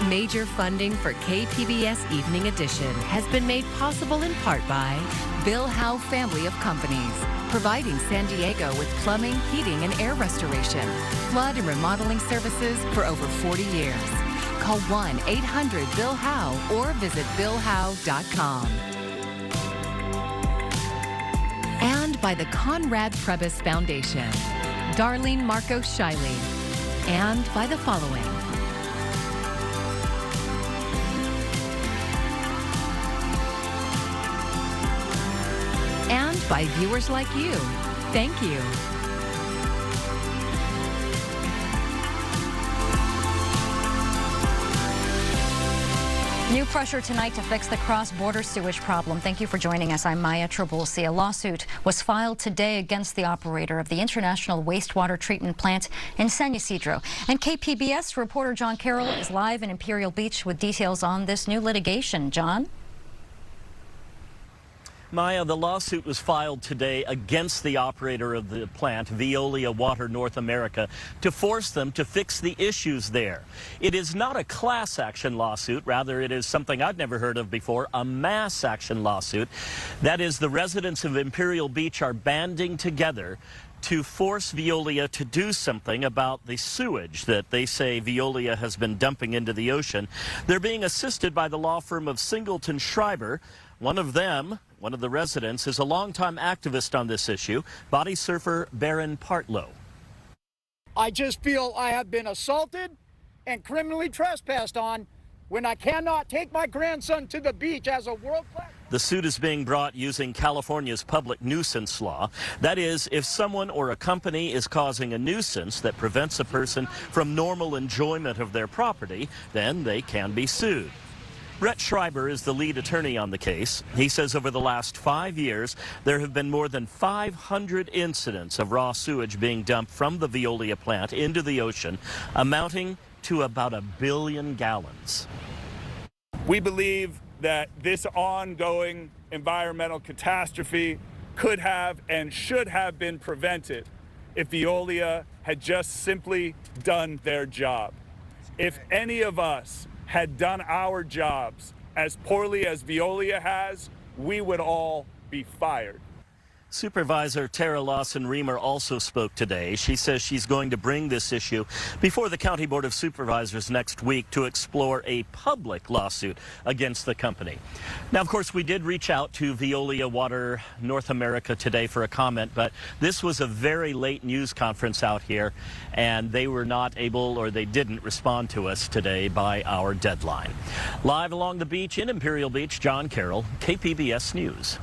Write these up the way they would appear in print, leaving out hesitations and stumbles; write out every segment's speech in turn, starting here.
Major funding for KPBS Evening Edition has been made possible in part by Bill Howe Family of Companies, providing San Diego with plumbing, heating, and air restoration, flood and remodeling services for over 40 years. Call 1-800-BILL-HOWE or visit billhowe.com. And by the Conrad Prebys Foundation, Darlene Marcos Shiley, and by the following. And by viewers like you. Thank you. New pressure tonight to fix the cross-border sewage problem. Thank you for joining us. I'm Maya Trabulsi. A lawsuit was filed today against the operator of the International Wastewater Treatment Plant in San Ysidro. And KPBS reporter John Carroll is live in Imperial Beach with details on this new litigation. John? Maya, the lawsuit was filed today against the operator of the plant, Veolia Water North America, to force them to fix the issues there. It is not a class action lawsuit. Rather, it is something I've never heard of before, a mass action lawsuit. That is, the residents of Imperial Beach are banding together to force Veolia to do something about the sewage that they say Veolia has been dumping into the ocean. They're being assisted by the law firm of Singleton Schreiber. One of the residents, is a longtime activist on this issue, body surfer Baron Partlow. I just feel I have been assaulted and criminally trespassed on when I cannot take my grandson to the beach as a world-class. The suit is being brought using California's public nuisance law. That is, if someone or a company is causing a nuisance that prevents a person from normal enjoyment of their property, then they can be sued. Brett Schreiber is the lead attorney on the case. He says over the last 5 years, there have been more than 500 incidents of raw sewage being dumped from the Veolia plant into the ocean, amounting to about 1 billion gallons. We believe that this ongoing environmental catastrophe could have and should have been prevented if Veolia had just simply done their job. If any of us had done our jobs as poorly as Veolia has, we would all be fired. Supervisor Tara Lawson-Reamer also spoke today. She says she's going to bring this issue before the County Board of Supervisors next week to explore a public lawsuit against the company. Now, of course, we did reach out to Veolia Water North America today for a comment, but this was a very late news conference out here, and they were not able, or they didn't respond to us today by our deadline. Live along the beach in Imperial Beach, John Carroll, KPBS News.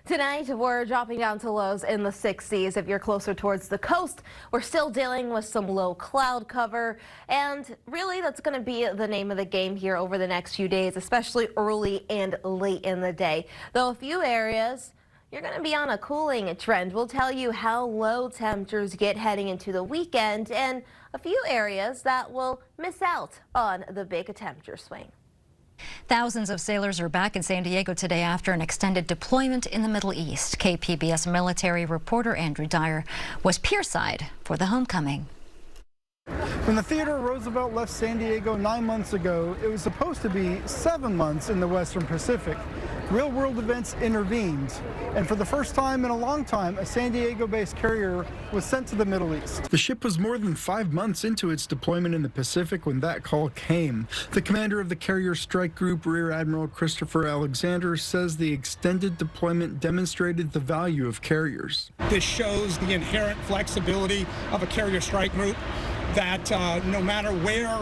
Tonight, we're dropping down to lows in the 60s. If you're closer towards the coast, we're still dealing with some low cloud cover. And really, that's going to be the name of the game here over the next few days, especially early and late in the day. Though a few areas, you're going to be on a cooling trend. We'll tell you how low temperatures get heading into the weekend, and a few areas that will miss out on the big temperature swing. Thousands of sailors are back in San Diego today after an extended deployment in the Middle East. KPBS military reporter Andrew Dyer was pierside for the homecoming. When the Theodore Roosevelt left San Diego 9 months ago, it was supposed to be 7 months in the Western Pacific. Real-world events intervened, and for the first time in a long time, a San Diego-based carrier was sent to the Middle East. The ship was more than 5 months into its deployment in the Pacific when that call came. The commander of the carrier strike group, Rear Admiral Christopher Alexander, says the extended deployment demonstrated the value of carriers. This shows the inherent flexibility of a carrier strike group, that no matter where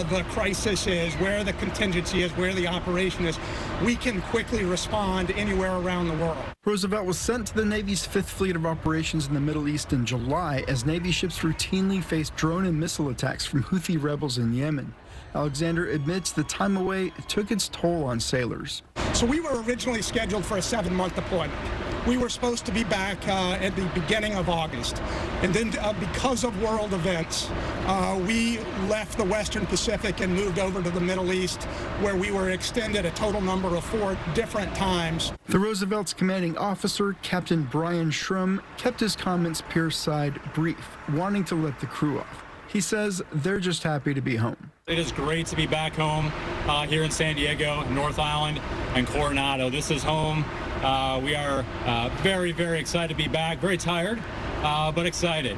the crisis is, where the contingency is, where the operation is, we can quickly respond anywhere around the world. Roosevelt was sent to the Navy's 5th Fleet of Operations in the Middle East in July as Navy ships routinely faced drone and missile attacks from Houthi rebels in Yemen. Alexander admits the time away took its toll on sailors. So we were originally scheduled for a 7-month deployment. We were supposed to be back at the beginning of August. And then because of world events, we left the Western Pacific and moved over to the Middle East, where we were extended a total number of 4 different times. The Roosevelt's commanding officer, Captain Brian Schrum, kept his comments pierside brief, wanting to let the crew off. He says they're just happy to be home. It is great to be back home here in San Diego, North Island, and Coronado. This is home. We are very, very excited to be back. Very tired, but excited.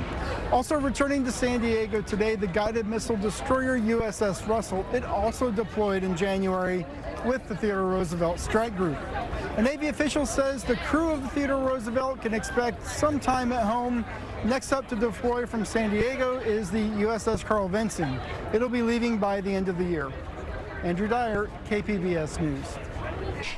Also returning to San Diego today, the guided missile destroyer USS Russell. It also deployed in January with the Theodore Roosevelt strike group. A Navy official says the crew of the Theodore Roosevelt can expect some time at home. Next up to deploy from San Diego is the USS Carl Vinson. It'll be leaving by the end of the year. Andrew Dyer, KPBS News.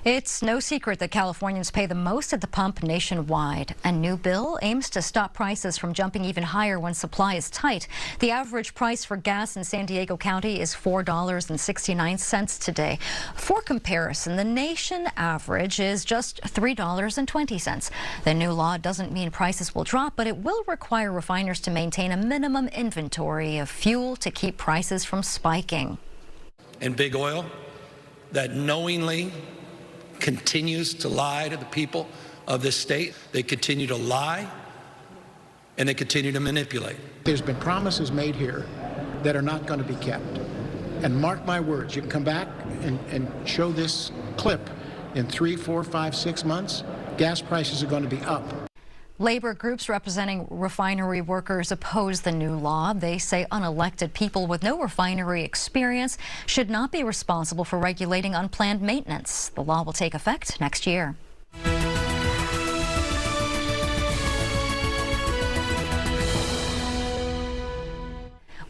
It's no secret that Californians pay the most at the pump nationwide. A new bill aims to stop prices from jumping even higher when supply is tight. The average price for gas in San Diego County is $4.69 today. For comparison, the nation average is just $3.20. The new law doesn't mean prices will drop, but it will require refiners to maintain a minimum inventory of fuel to keep prices from spiking. And big oil that knowingly continues to lie to the people of this state. They continue to lie and they continue to manipulate. There's been promises made here that are not going to be kept. And mark my words, you can come back and show this clip in 3, 4, 5, 6 months, gas prices are going to be up. Labor groups representing refinery workers oppose the new law. They say unelected people with no refinery experience should not be responsible for regulating unplanned maintenance. The law will take effect next year.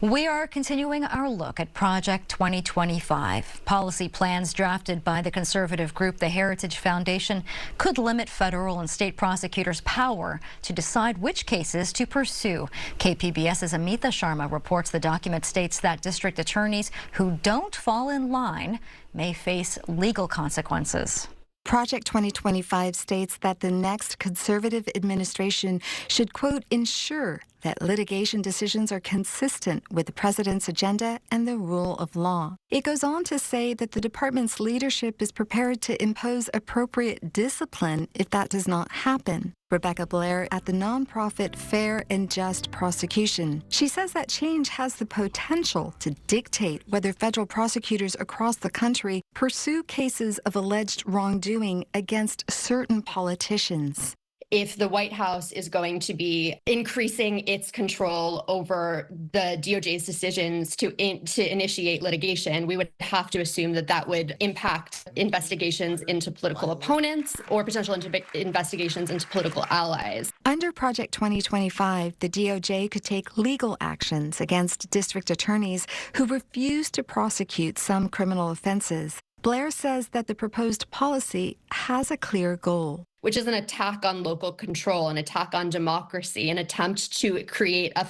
We are continuing our look at Project 2025. Policy plans drafted by the conservative group the Heritage Foundation could limit federal and state prosecutors' power to decide which cases to pursue. KPBS's Amita Sharma reports the document states that district attorneys who don't fall in line may face legal consequences. Project 2025 states that the next conservative administration should, quote, ensure that litigation decisions are consistent with the president's agenda and the rule of law. It goes on to say that the department's leadership is prepared to impose appropriate discipline if that does not happen. Rebecca Blair at the nonprofit Fair and Just Prosecution. She says that change has the potential to dictate whether federal prosecutors across the country pursue cases of alleged wrongdoing against certain politicians. If the White House is going to be increasing its control over the DOJ's decisions to initiate litigation, we would have to assume that that would impact investigations into political opponents or potential investigations into political allies. Under Project 2025, the DOJ could take legal actions against district attorneys who refuse to prosecute some criminal offenses. Blair says that the proposed policy has a clear goal, which is an attack on local control, an attack on democracy, an attempt to create a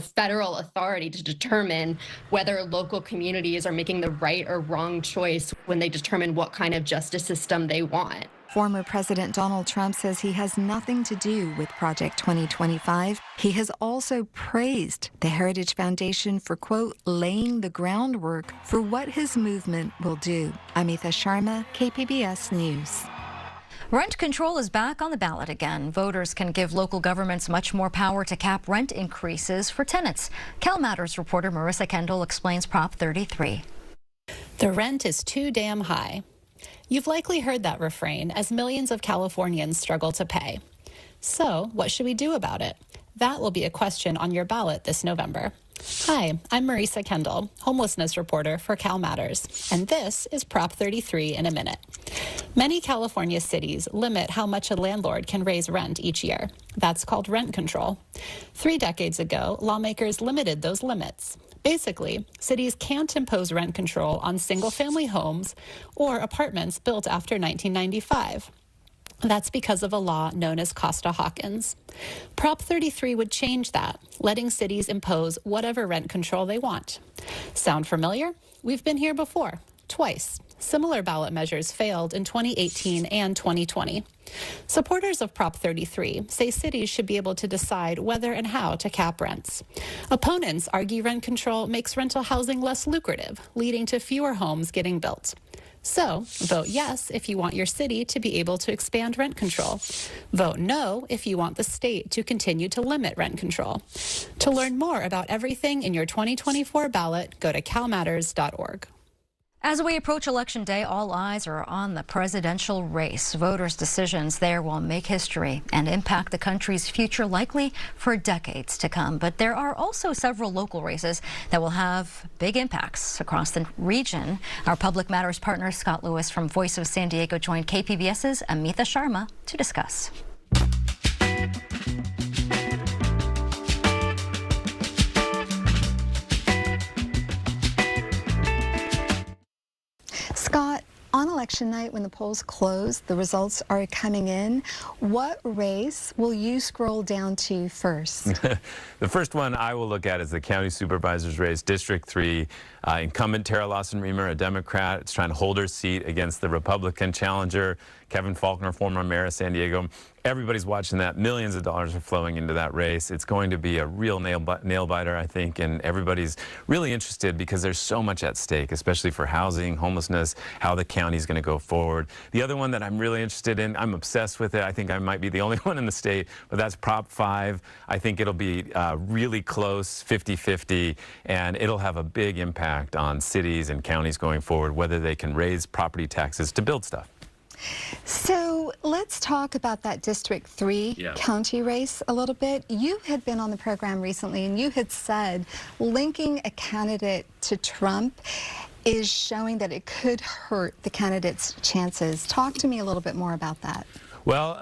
federal authority to determine whether local communities are making the right or wrong choice when they determine what kind of justice system they want. Former President Donald Trump says he has nothing to do with Project 2025. He has also praised the Heritage Foundation for, quote, laying the groundwork for what his movement will do. Amita Sharma, KPBS News. Rent control is back on the ballot again. Voters can give local governments much more power to cap rent increases for tenants. CalMatters reporter Marissa Kendall explains Prop 33. The rent is too damn high. You've likely heard that refrain as millions of Californians struggle to pay. So, what should we do about it? That will be a question on your ballot this November. Hi, I'm Marissa Kendall, homelessness reporter for CalMatters, and this is Prop 33 in a minute. Many California cities limit how much a landlord can raise rent each year. That's called rent control. 3 decades ago, lawmakers limited those limits. Basically, cities can't impose rent control on single-family homes or apartments built after 1995. That's because of a law known as Costa-Hawkins. Prop 33 would change that, letting cities impose whatever rent control they want. Sound familiar? We've been here before, twice, Similar ballot measures failed in 2018 and 2020. Supporters of Prop 33 say cities should be able to decide whether and how to cap rents. Opponents argue rent control makes rental housing less lucrative, leading to fewer homes getting built. So, vote yes if you want your city to be able to expand rent control. Vote no if you want the state to continue to limit rent control. To learn more about everything in your 2024 ballot, go to calmatters.org. As we approach Election Day, all eyes are on the presidential race. Voters' decisions there will make history and impact the country's future, likely for decades to come. But there are also several local races that will have big impacts across the region. Our Public Matters partner, Scott Lewis from Voice of San Diego, joined KPBS's Amita Sharma to discuss. Scott, on election night when the polls close, the results are coming in. What race will you scroll down to first? The first one I will look at is the county supervisor's race, District 3. Incumbent Tara Lawson-Remer, a Democrat, is trying to hold her seat against the Republican challenger, Kevin Faulconer, former mayor of San Diego. Everybody's watching that. Millions of dollars are flowing into that race. It's going to be a real nail-biter, I think, and everybody's really interested because there's so much at stake, especially for housing, homelessness, how the county's going to go forward. The other one that I'm really interested in, I'm obsessed with it. I think I might be the only one in the state, but that's Prop 5. I think it'll be really close, 50-50, and it'll have a big impact on cities and counties going forward, whether they can raise property taxes to build stuff. So let's talk about that District 3 county race a little bit. You had been on the program recently and you had said linking a candidate to Trump is showing that it could hurt the candidate's chances. Talk to me a little bit more about that. Well,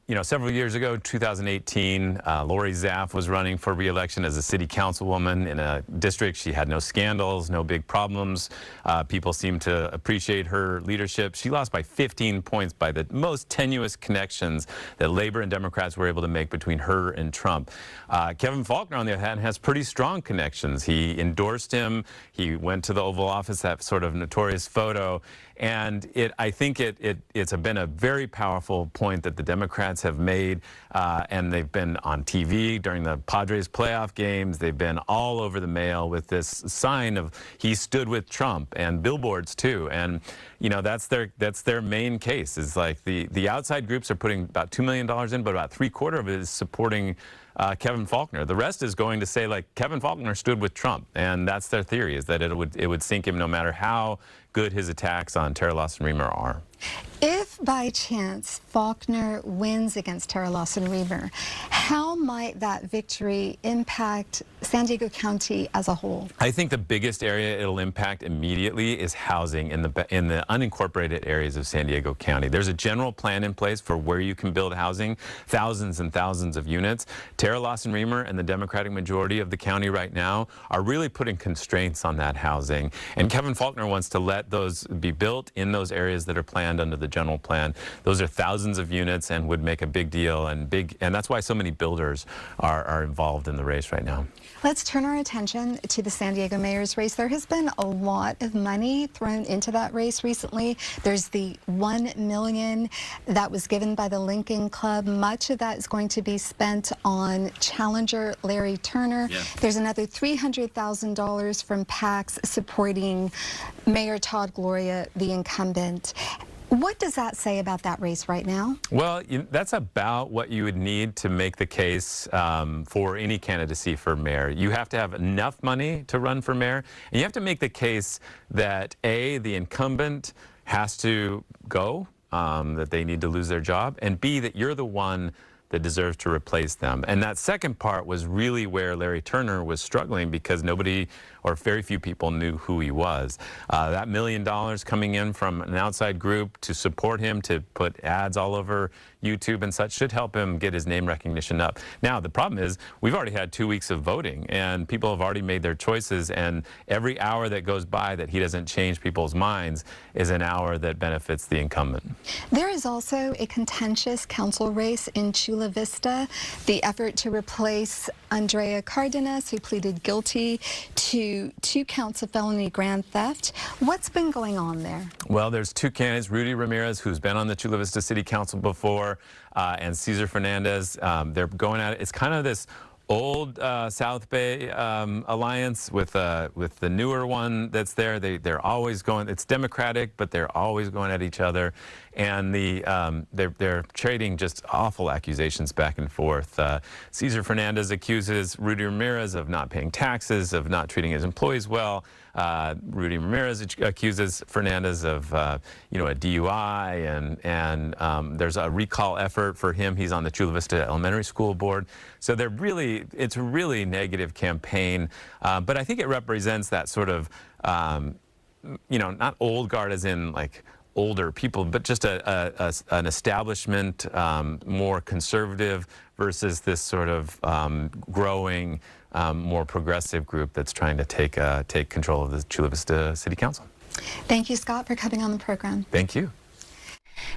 you know, several years ago, 2018, Lori Zaff was running for re-election as a city councilwoman in a district. She had no scandals, no big problems. People seemed to appreciate her leadership. She lost by 15 points by the most tenuous connections that Labor and Democrats were able to make between her and Trump. Kevin Faulconer, on the other hand, has pretty strong connections. He endorsed him. He went to the Oval Office, that sort of notorious photo. And I think it's been a very powerful point that the Democrats have made, and they've been on TV during the Padres playoff games. They've been all over the mail with this sign of he stood with Trump, and billboards too. And you know, that's their main case. Is like the outside groups are putting about $2 million in, but about three-quarters of it is supporting Kevin Faulconer. The rest is going to say, like, Kevin Faulconer stood with Trump, and that's their theory, is that it would sink him no matter how good his attacks on Tara Lawson-Remer are. If by chance Faulconer wins against Tara Lawson-Remer, how might that victory impact San Diego County as a whole? I think the biggest area it'll impact immediately is housing in the unincorporated areas of San Diego County. There's a general plan in place for where you can build housing, thousands and thousands of units. Tara Lawson-Remer and the Democratic majority of the county right now are really putting constraints on that housing. And Kevin Faulconer wants to let those be built in those areas that are planned under the general plan. Those are thousands of units and would make a big deal, and that's why so many builders are involved in the race right now. Let's turn our attention to the San Diego mayor's race. There has been a lot of money thrown into that race recently. There's the $1 million that was given by the Lincoln Club. Much of that is going to be spent on challenger Larry Turner. Yeah. There's another $300,000 from PACs supporting Mayor Todd Gloria, the incumbent. What does that say about that race right now? Well, that's about what you would need to make the case for any candidacy for mayor. You have to have enough money to run for mayor, and you have to make the case that, A, the incumbent has to go, that they need to lose their job, and B, that you're the one that deserves to replace them. And that second part was really where Larry Turner was struggling, because nobody or very few people knew who he was. That $1 million coming in from an outside group to support him, to put ads all over YouTube and such, should help him get his name recognition up. Now, the problem is we've already had 2 weeks of voting, and people have already made their choices, and every hour that goes by that he doesn't change people's minds is an hour that benefits the incumbent. There is also a contentious council race in Chula Chula Vista, the effort to replace Andrea Cardenas, who pleaded guilty to 2 counts of felony grand theft. What's been going on there? Well, there's 2 candidates, Rudy Ramirez, who's been on the Chula Vista City Council before, and Cesar Fernandez. They're going at it. It's kind of this old South Bay alliance with the newer one that's there. They're always going. It's Democratic, but they're always going at each other, and they're trading just awful accusations back and forth. Cesar Fernandez accuses Rudy Ramirez of not paying taxes, of not treating his employees well. Rudy Ramirez accuses Fernandez of a DUI, and there's a recall effort for him. He's on the Chula Vista Elementary School Board. So it's a really negative campaign, but I think it represents that sort of, not old guard as in like older people, but just an establishment, more conservative versus this sort of growing, more progressive group that's trying to take control of the Chula Vista City Council. Thank you, Scott, for coming on the program. Thank you.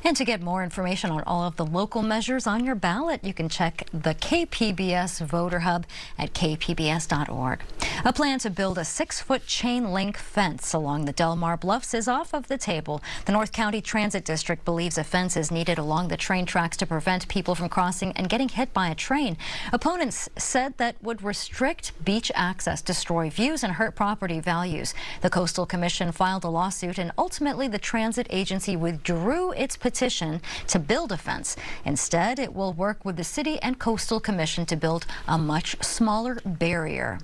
And to get more information on all of the local measures on your ballot, you can check the KPBS Voter Hub at kpbs.org. A plan to build a 6-foot chain link fence along the Mar Bluffs is off of the table. The North County Transit District believes a fence is needed along the train tracks to prevent people from crossing and getting hit by a train. Opponents said that would restrict beach access, destroy views, and hurt property values. The Coastal Commission filed a lawsuit, and ultimately the transit agency withdrew its petition to build a fence. Instead, it will work with the city and Coastal Commission to build a much smaller barrier.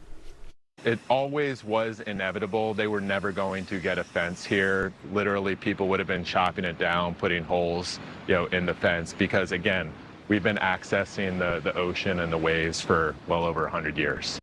It always was inevitable. They were never going to get a fence here. Literally, people would have been chopping it down, putting holes, in the fence, because again, we've been accessing the ocean and the waves for well over 100 years.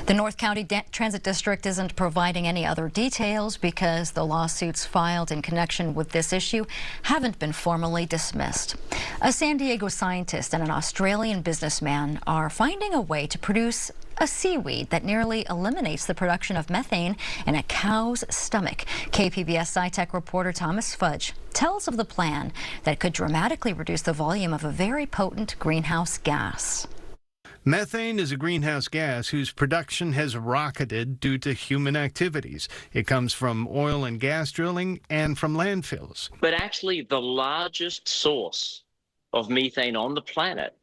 The North County Transit District isn't providing any other details because the lawsuits filed in connection with this issue haven't been formally dismissed. A San Diego scientist and an Australian businessman are finding a way to produce a seaweed that nearly eliminates the production of methane in a cow's stomach. KPBS SciTech reporter Thomas Fudge tells of the plan that could dramatically reduce the volume of a very potent greenhouse gas. Methane is a greenhouse gas whose production has rocketed due to human activities. It comes from oil and gas drilling and from landfills. But actually, the largest source of methane on the planet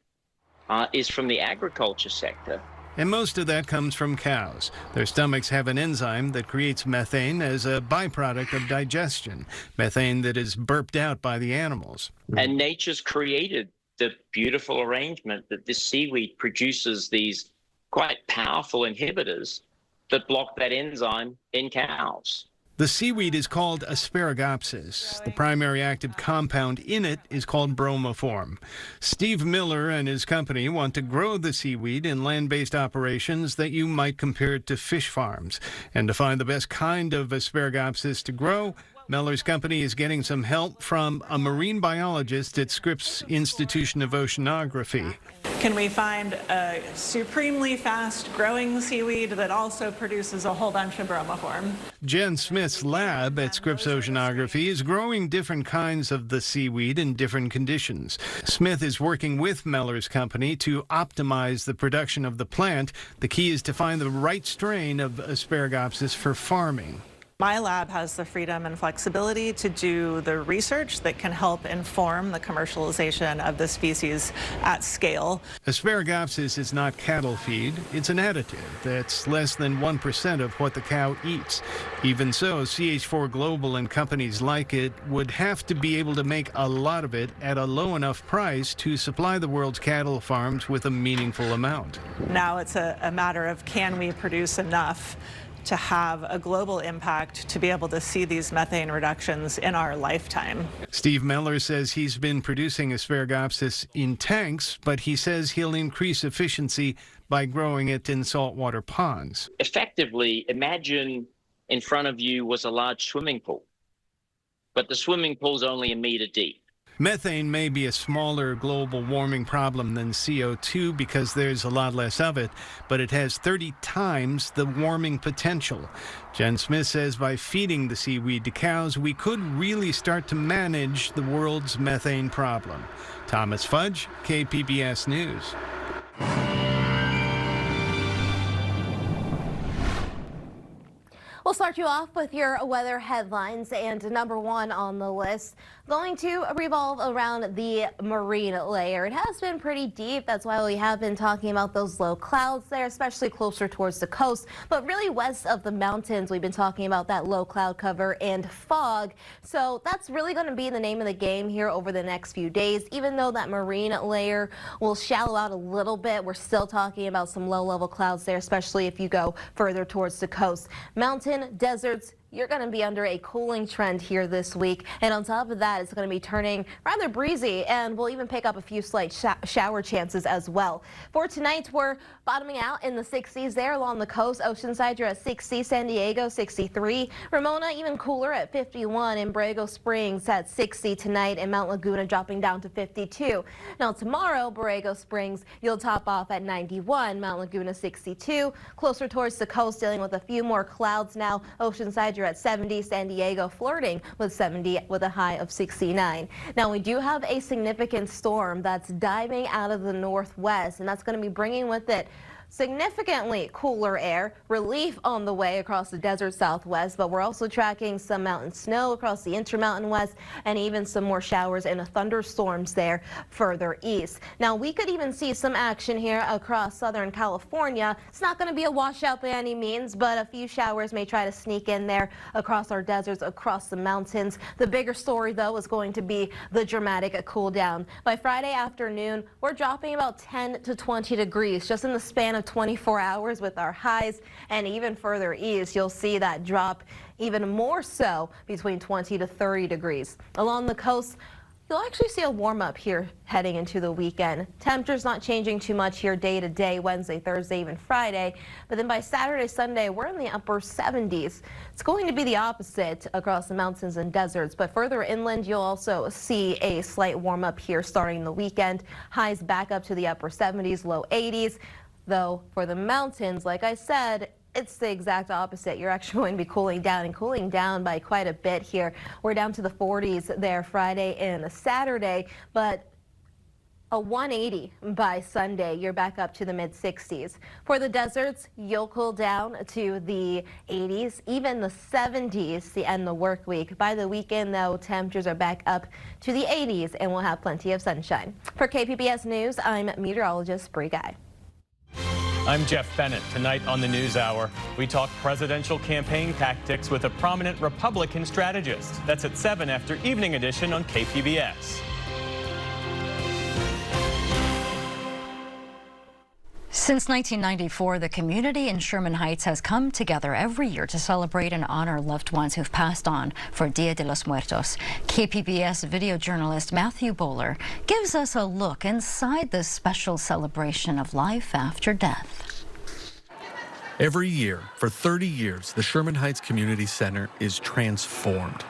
is from the agriculture sector. And most of that comes from cows. Their stomachs have an enzyme that creates methane as a byproduct of digestion, methane that is burped out by the animals. And nature's created the beautiful arrangement that this seaweed produces these quite powerful inhibitors that block that enzyme in cows. The seaweed is called Asparagopsis. The primary active compound in it is called bromoform. Steve Miller and his company want to grow the seaweed in land-based operations that you might compare to fish farms. And to find the best kind of Asparagopsis to grow, Miller's company is getting some help from a marine biologist at Scripps Institution of Oceanography. Can we find a supremely fast-growing seaweed that also produces a whole bunch of bromoform? Jen Smith's lab at Scripps Oceanography is growing different kinds of the seaweed in different conditions. Smith is working with Miller's company to optimize the production of the plant. The key is to find the right strain of Asparagopsis for farming. My lab has the freedom and flexibility to do the research that can help inform the commercialization of the species at scale. Asparagopsis is not cattle feed. It's an additive that's less than 1% of what the cow eats. Even so, CH4 Global and companies like it would have to be able to make a lot of it at a low enough price to supply the world's cattle farms with a meaningful amount. Now it's a matter of, can we produce enough to have a global impact to be able to see these methane reductions in our lifetime. Steve Miller says he's been producing Asparagopsis in tanks, but he says he'll increase efficiency by growing it in saltwater ponds. Effectively, imagine in front of you was a large swimming pool, but the swimming pool's only 1 meter deep. Methane may be a smaller global warming problem than CO2 because there's a lot less of it, but it has 30 times the warming potential. Jen Smith says by feeding the seaweed to cows, we could really start to manage the world's methane problem. Thomas Fudge, KPBS News. We'll start you off with your weather headlines, and number one on the list going to revolve around the marine layer. It has been pretty deep. That's why we have been talking about those low clouds there, especially closer towards the coast. But really west of the mountains, we've been talking about that low cloud cover and fog. So that's really going to be the name of the game here over the next few days. Even though that marine layer will shallow out a little bit, we're still talking about some low level clouds there, especially if you go further towards the coast. Mountain, deserts, you're going to be under a cooling trend here this week. And on top of that, it's going to be turning rather breezy, and we'll even pick up a few slight shower chances as well. For tonight, we're bottoming out in the 60s there along the coast. Oceanside, you're at 60, San Diego 63, Ramona even cooler at 51, and Borrego Springs at 60 tonight, and Mount Laguna dropping down to 52. Now tomorrow, Borrego Springs, you'll top off at 91, Mount Laguna 62, closer towards the coast, dealing with a few more clouds now. Oceanside, you're at 70, San Diego flirting with 70 with a high of 69. Now we do have a significant storm that's diving out of the northwest, and that's going to be bringing with it significantly cooler air, relief on the way across the desert southwest, but we're also tracking some mountain snow across the intermountain west and even some more showers and thunderstorms there further east. Now we could even see some action here across Southern California. It's not going to be a washout by any means, but a few showers may try to sneak in there across our deserts, across the mountains. The bigger story though is going to be the dramatic cool down. By Friday afternoon, we're dropping about 10 to 20 degrees just in the span of 24 hours with our highs, and even further east you'll see that drop even more so between 20 to 30 degrees. Along the coast, you'll actually see a warm up here heading into the weekend. Temperatures not changing too much here day to day, Wednesday, Thursday, even Friday. But then by Saturday, Sunday, we're in the upper 70s. It's going to be the opposite across the mountains and deserts. But further inland, you'll also see a slight warm up here starting the weekend. Highs back up to the upper 70s, low 80s. Though for the mountains, like I said, it's the exact opposite. You're actually going to be cooling down, and cooling down by quite a bit here. We're down to the 40s there Friday and Saturday, but a 180 by Sunday. You're back up to the mid 60s. For the deserts, you'll cool down to the 80s, even the 70s to end the work week. By the weekend, though, temperatures are back up to the 80s, and we'll have plenty of sunshine. For KPBS News, I'm meteorologist Bree Guy. I'm Jeff Bennett. Tonight on the News Hour, we talk presidential campaign tactics with a prominent Republican strategist. That's at 7 after Evening Edition on KPBS. Since 1994, the community in Sherman Heights has come together every year to celebrate and honor loved ones who've passed on for Dia de los Muertos. KPBS video journalist Matthew Bowler gives us a look inside this special celebration of life after death. Every year, for 30 years, the Sherman Heights Community Center is transformed.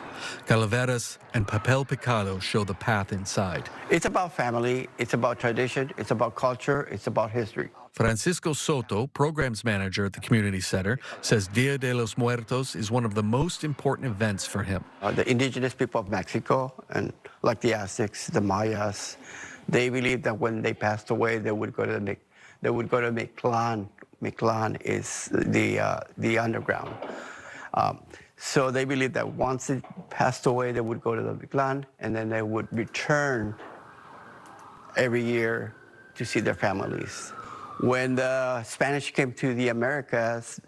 Calaveras and papel picado show the path inside. It's about family, it's about tradition, it's about culture, it's about history. Francisco Soto, programs manager at the community center, says Dia de los Muertos is one of the most important events for him. The indigenous people of Mexico, and like the Aztecs, the Mayas, they believed that when they passed away, they would go to Mictlan. Mictlan is the underground. So they believed that once it passed away, they would go to the Mictlan, and then they would return every year to see their families. When the Spanish came to the Americas,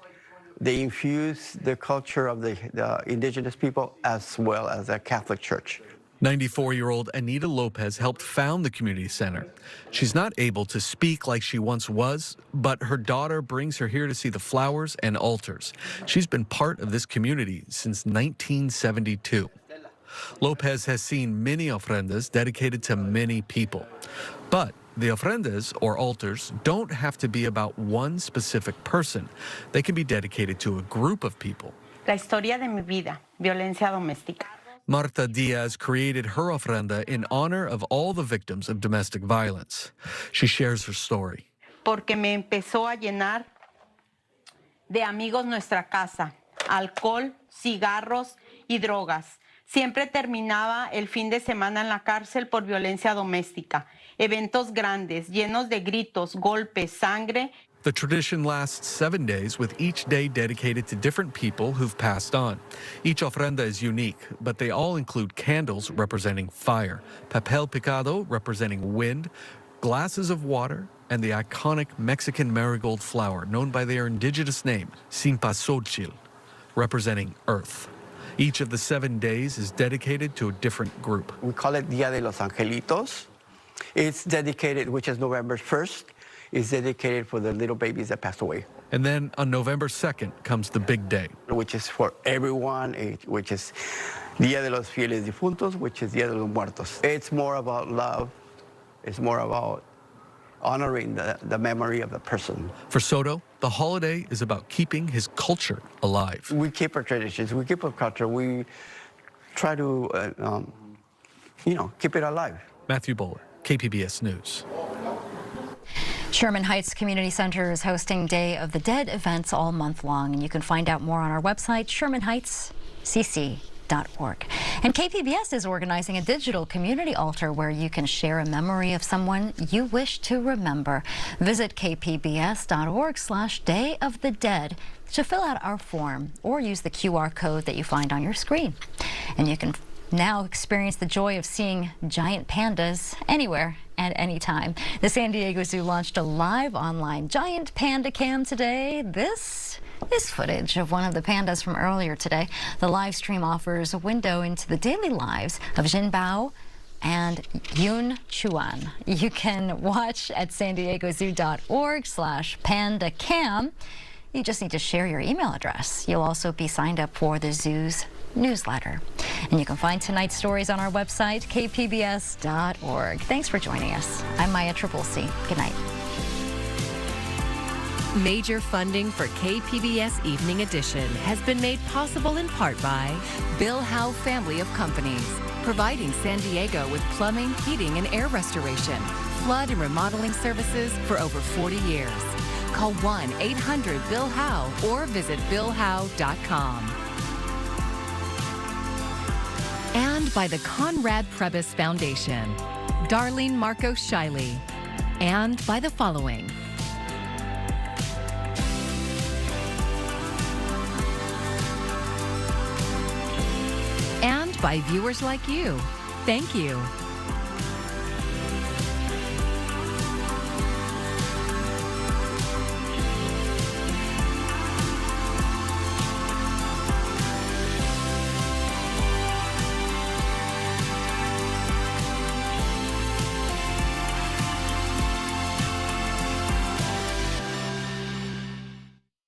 they infused the culture of the indigenous people as well as the Catholic Church. 94-year-old Anita Lopez helped found the community center. She's not able to speak like she once was, but her daughter brings her here to see the flowers and altars. She's been part of this community since 1972. Lopez has seen many ofrendas dedicated to many people. But the ofrendas, or altars, don't have to be about one specific person. They can be dedicated to a group of people. La historia de mi vida, violencia doméstica. Marta Diaz created her ofrenda in honor of all the victims of domestic violence. She shares her story. Porque me empezó a llenar de amigos nuestra casa, alcohol, cigarros y drogas. Siempre terminaba el fin de semana en la cárcel por violencia doméstica. Eventos grandes, llenos de gritos, golpes, sangre. The tradition lasts 7 days, with each day dedicated to different people who've passed on. Each ofrenda is unique, but they all include candles representing fire, papel picado representing wind, glasses of water, and the iconic Mexican marigold flower known by their indigenous name, Cempasúchil, representing earth. Each of the 7 days is dedicated to a different group. We call it Dia de los Angelitos. It's dedicated, which is November 1st, is dedicated for the little babies that passed away. And then on November 2nd comes the big day, which is for everyone, which is Dia de los Fieles Difuntos, which is Dia de los Muertos. It's more about love. It's more about honoring the memory of the person. For Soto, the holiday is about keeping his culture alive. We keep our traditions, we keep our culture, we try to, keep it alive. Matthew Bowler, KPBS News. Sherman Heights Community Center is hosting Day of the Dead events all month long, and you can find out more on our website, shermanheightscc.org. And KPBS is organizing a digital community altar where you can share a memory of someone you wish to remember. Visit kpbs.org/Day of the Dead to fill out our form or use the QR code that you find on your screen. And you can now experience the joy of seeing giant pandas anywhere at any time. The San Diego Zoo launched a live online giant panda cam today. This is footage of one of the pandas from earlier today. The live stream offers a window into the daily lives of Jin Bao and Yun Chuan. You can watch at sandiegozoo.org/pandacam. You just need to share your email address. You'll also be signed up for the zoo's newsletter. And you can find tonight's stories on our website, kpbs.org. Thanks for joining us. I'm Maya Trabulsi. Good night. Major funding for KPBS Evening Edition has been made possible in part by Bill Howe Family of Companies, providing San Diego with plumbing, heating, and air restoration, flood and remodeling services for over 40 years. Call 1-800-BILL-HOWE or visit billhowe.com. And by the Conrad Prebys Foundation, Darlene Marcos Shiley, and by the following. And by viewers like you. Thank you.